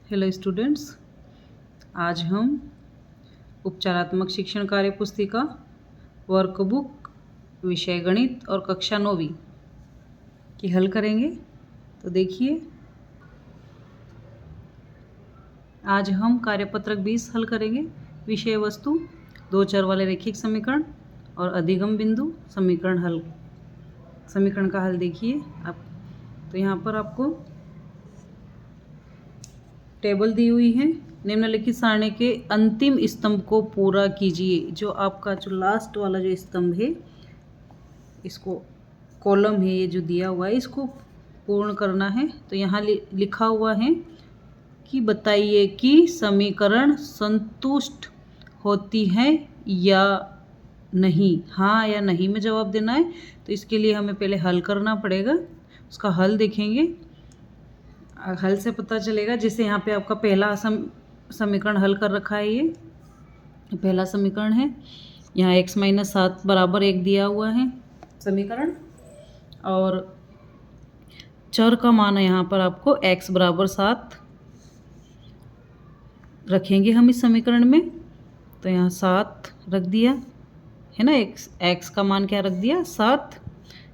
Hello students, आज हम उपचारात्मक शिक्षण कार्य पुस्तिका वर्कबुक विषय गणित और कक्षा 9वीं की हल करेंगे। तो देखिए, आज हम कार्यपत्रक 20 हल करेंगे। विषय वस्तु दो चर वाले रैखिक समीकरण और अधिगम बिंदु समीकरण का हल देखिए आप। तो यहाँ पर आपको टेबल दी हुई है। निम्नलिखित सारणी के अंतिम स्तंभ को पूरा कीजिए। जो आपका जो लास्ट वाला जो स्तंभ है, इसको कॉलम है, ये जो दिया हुआ है, इसको पूर्ण करना है। तो यहाँ लिखा हुआ है कि बताइए कि समीकरण संतुष्ट होती है या नहीं। हाँ या नहीं में जवाब देना है। तो इसके लिए हमें पहले हल करना पड़ेगा। उसका हल देखेंगे, हल से पता चलेगा। जैसे यहाँ पे आपका पहला समीकरण हल कर रखा है। ये पहला समीकरण है। यहाँ x - 7 बराबर 1 दिया हुआ है समीकरण, और चर का मान है यहाँ पर आपको x बराबर 7 रखेंगे हम इस समीकरण में। तो यहाँ 7 रख दिया है ना। x का मान क्या रख दिया, 7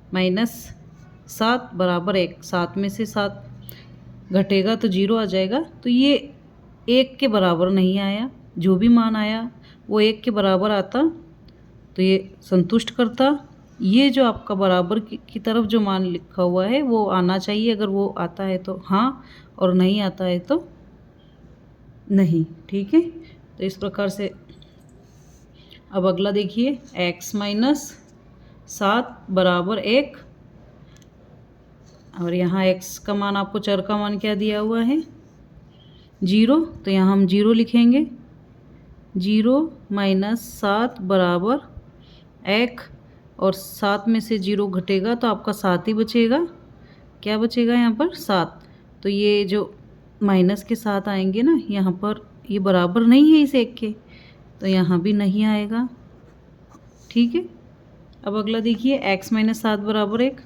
- 7 बराबर 1। 7 में से 7 घटेगा तो 0 आ जाएगा। तो ये 1 के बराबर नहीं आया। जो भी मान आया वो 1 के बराबर आता तो ये संतुष्ट करता। ये जो आपका बराबर की तरफ जो मान लिखा हुआ है वो आना चाहिए। अगर वो आता है तो हाँ, और नहीं आता है तो नहीं। ठीक है, तो इस प्रकार से अब अगला देखिए, x - 7 बराबर 1, और यहाँ x का मान, आपको चर का मान क्या दिया हुआ है, 0। तो यहाँ हम 0 लिखेंगे। 0 - 7 बराबर 1, और 7 में से 0 घटेगा तो आपका 7 ही बचेगा। क्या बचेगा यहाँ पर, 7। तो ये जो माइनस के 7 आएंगे ना यहाँ पर, ये बराबर नहीं है इस 1 के, तो यहाँ भी नहीं आएगा। ठीक है, अब अगला देखिए, x - 7 बराबर 1,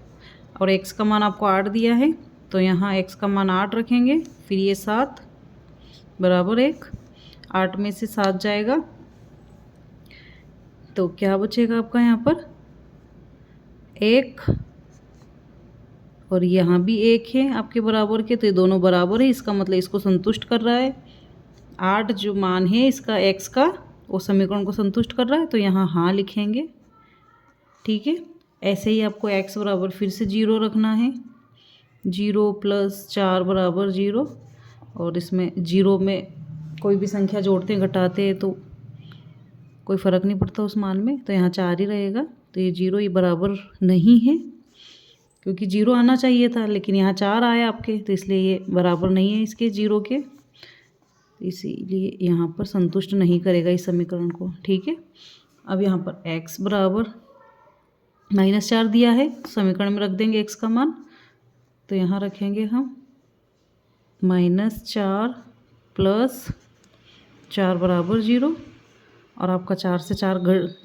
और x का मान आपको 8 दिया है। तो यहाँ x का मान 8 रखेंगे। फिर ये 7 बराबर 1, 8 में से 7 जाएगा तो क्या बचेगा आपका यहाँ पर, 1, और यहाँ भी 1 है आपके बराबर के। तो ये दोनों बराबर है, इसका मतलब इसको संतुष्ट कर रहा है। 8 जो मान है इसका x का, वो समीकरण को संतुष्ट कर रहा है। तो यहाँ हाँ लिखेंगे। ठीक है, ऐसे ही आपको x बराबर फिर से 0 रखना है। 0 + 4 बराबर 0, और इसमें 0 में कोई भी संख्या जोड़ते घटाते हैं तो कोई फ़र्क नहीं पड़ता उस मान में। तो यहाँ 4 ही रहेगा। तो ये 0 ये बराबर नहीं है, क्योंकि 0 आना चाहिए था, लेकिन यहाँ 4 आया आपके, तो इसलिए ये बराबर नहीं है इसके 0 के। इसीलिए यहाँ पर संतुष्ट नहीं करेगा इस समीकरण को। ठीक है, अब यहाँ पर x बराबर -4 दिया है, समीकरण में रख देंगे x का मान। तो यहाँ रखेंगे हम -4 + 4 बराबर 0, और आपका 4 से 4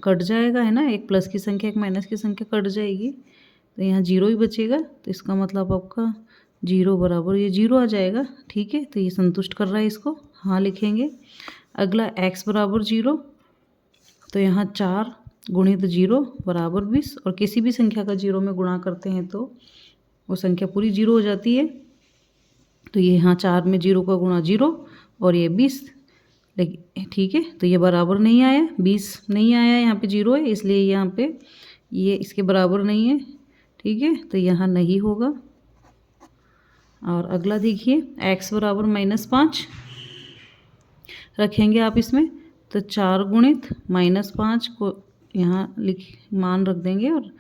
कट जाएगा, है ना। एक प्लस की संख्या एक माइनस की संख्या कट जाएगी, तो यहाँ 0 ही बचेगा। तो इसका मतलब आपका 0 बराबर ये 0 आ जाएगा। ठीक है, तो ये संतुष्ट कर रहा है, इसको हाँ लिखेंगे। अगला x बराबर 0, तो यहाँ 4 × 0 बराबर 20, और किसी भी संख्या का 0 में गुणा करते हैं तो वो संख्या पूरी 0 हो जाती है। तो ये यहाँ 4 में 0 का गुणा 0, और ये 20। लेकिन ठीक है, तो ये बराबर नहीं आया, 20 नहीं आया, यहाँ पे 0 है, इसलिए यहाँ पे ये इसके बराबर नहीं है। ठीक है, तो यहाँ नहीं होगा। और अगला देखिए, x बराबर -5 रखेंगे आप इसमें। तो 4 × -5 को यहाँ मान रख देंगे, और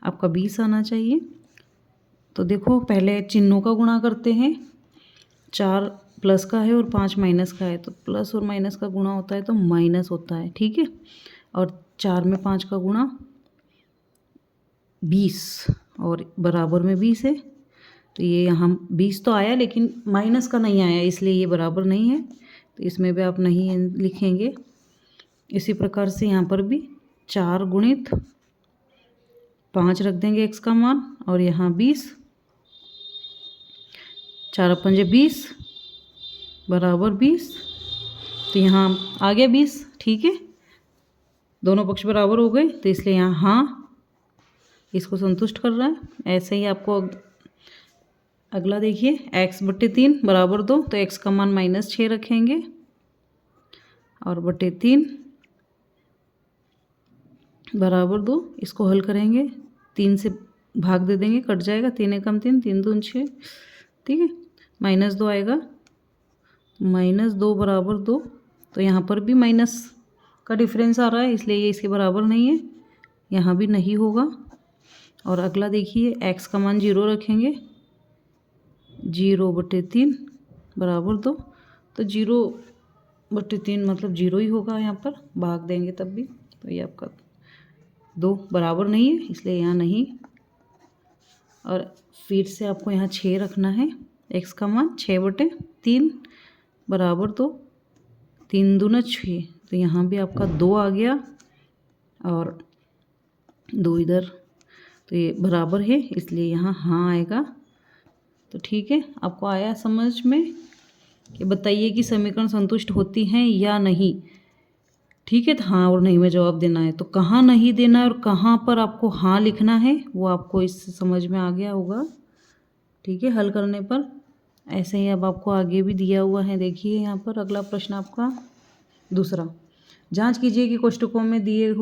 आपका 20 आना चाहिए। तो देखो, पहले चिन्हों का गुणा करते हैं। 4 प्लस का है और 5 माइनस का है, तो प्लस और माइनस का गुणा होता है तो माइनस होता है। ठीक है, और 4 में 5 का गुणा 20, और बराबर में 20 है। तो ये यहाँ 20 तो आया, लेकिन माइनस का नहीं आया, इसलिए ये बराबर नहीं है। तो इसमें भी आप नहीं लिखेंगे। इसी प्रकार से यहाँ पर भी 4 × 5 रख देंगे x का मान, और यहाँ 20, 4 × 5 = 20, बराबर 20, तो यहाँ आ गया 20। ठीक है, दोनों पक्ष बराबर हो गए, तो इसलिए यहाँ हाँ इसको संतुष्ट कर रहा है। ऐसे ही आपको अगला देखिए, x/3 बराबर 2, तो x का मान -6 रखेंगे और बटे 3 बराबर 2, इसको हल करेंगे, 3 से भाग दे देंगे, कट जाएगा, 3 एकम 3, 3 दूनी 6। ठीक है, -2 आएगा, -2 बराबर 2, तो यहाँ पर भी माइनस का डिफरेंस आ रहा है, इसलिए ये इसके बराबर नहीं है, यहाँ भी नहीं होगा। और अगला देखिए, x का मान 0 रखेंगे, 0/3 बराबर 2, तो 0/3 मतलब 0 ही होगा, यहाँ पर भाग देंगे तब भी, तो ये आपका 2 बराबर नहीं है, इसलिए यहाँ नहीं। और फिर से आपको यहाँ 6 रखना है, x का मान 6/3 बराबर 2, 3 दूना 6, तो यहाँ भी आपका 2 आ गया और 2 इधर, तो ये बराबर है, इसलिए यहाँ हाँ आएगा। तो ठीक है, आपको आया समझ में कि बताइए कि समीकरण संतुष्ट होती हैं या नहीं। ठीक है, तो हाँ और नहीं में जवाब देना है, तो कहाँ नहीं देना है और कहाँ पर आपको हाँ लिखना है वो आपको इससे समझ में आ गया होगा। ठीक है, हल करने पर ऐसे ही अब आपको आगे भी दिया हुआ है, देखिए यहाँ पर अगला प्रश्न आपका दूसरा, जांच कीजिए कि कोष्ठकों में दिए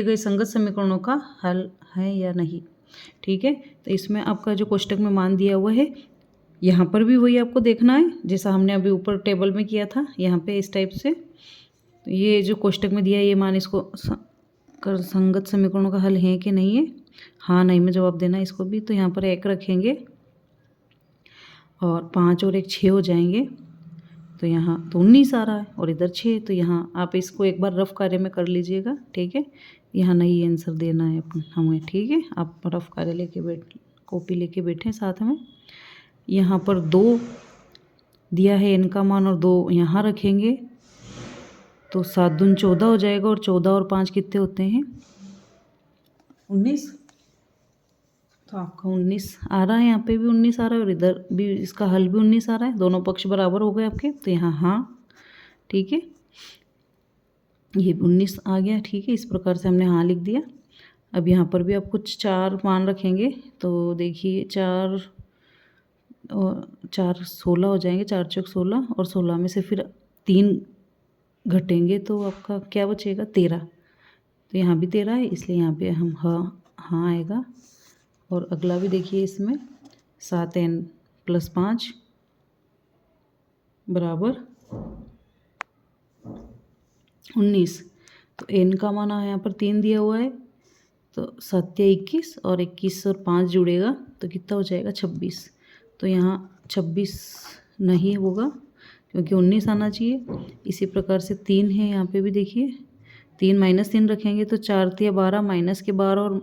गए संगत समीकरणों का हल है या नहीं। ठीक है, तो इसमें आपका जो कोष्ठक में मान दिया हुआ है, यहाँ पर भी वही आपको देखना है जैसा हमने अभी ऊपर टेबल में किया था, यहाँ पे इस टाइप से। तो ये जो कोष्ठक में दिया है ये मान, इसको संगत समीकरणों का हल है कि नहीं है, हाँ नहीं में जवाब देना है इसको भी। तो यहाँ पर 1 रखेंगे और 5 और 1 6 हो जाएंगे, तो यहाँ तो 19 आ रहा है और इधर 6, तो यहाँ आप इसको एक बार रफ कार्य में कर लीजिएगा। ठीक है, यहाँ नहीं आंसर देना है हमें। ठीक है, आप रफ कार्य लेके कॉपी लेके बैठें साथ में। यहाँ पर 2 दिया है n का मान और 2 यहाँ रखेंगे, तो 7 दूनी 14 हो जाएगा, और 14 और 5 कितने होते हैं 19, तो आपका 19 आ रहा है, यहाँ पे भी 19 आ रहा है और इधर भी इसका हल भी 19 आ रहा है, दोनों पक्ष बराबर हो गए आपके, तो यहाँ हाँ। ठीक है, ये 19 आ गया। ठीक है, इस प्रकार से हमने हाँ लिख दिया। अब यहाँ पर भी आप कुछ 4 मान रखेंगे, तो देखिए 4 और 4 16 हो जाएंगे, 4 चौक 16, और 16 में से फिर 3 घटेंगे तो आपका क्या बचेगा 13, तो यहाँ भी 13 है, इसलिए यहाँ पे हम हाँ आएगा। और अगला भी देखिए, इसमें 7n + 5 बराबर 19, तो n का मान यहाँ पर 3 दिया हुआ है, तो 7 या 21, और 21 और 5 जुड़ेगा तो कितना हो जाएगा 26, तो यहाँ 26 नहीं होगा क्योंकि 19 आना चाहिए। इसी प्रकार से 3 है, यहाँ पे भी देखिए 3 -3 रखेंगे तो 4 × 12 -12 और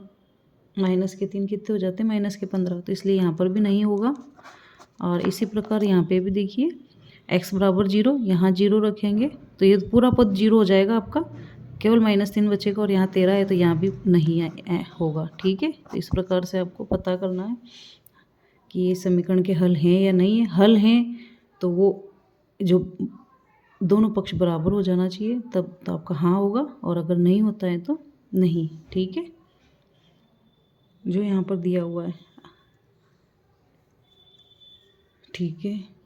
-3 कितने हो जाते हैं -15, तो इसलिए यहाँ पर भी नहीं होगा। और इसी प्रकार यहाँ पे भी देखिए x बराबर 0, यहाँ 0 रखेंगे तो ये पूरा पद 0 हो जाएगा आपका, केवल -3 बचेगा, और यहाँ 13 है तो यहाँ भी नहीं होगा। ठीक है, तो इस प्रकार से आपको पता करना है कि ये समीकरण के हल हैं या नहीं है। हल हैं तो वो जो दोनों पक्ष बराबर हो जाना चाहिए, तब तो आपका हाँ होगा, और अगर नहीं होता है तो नहीं। ठीक है, जो यहाँ पर दिया हुआ है। ठीक है।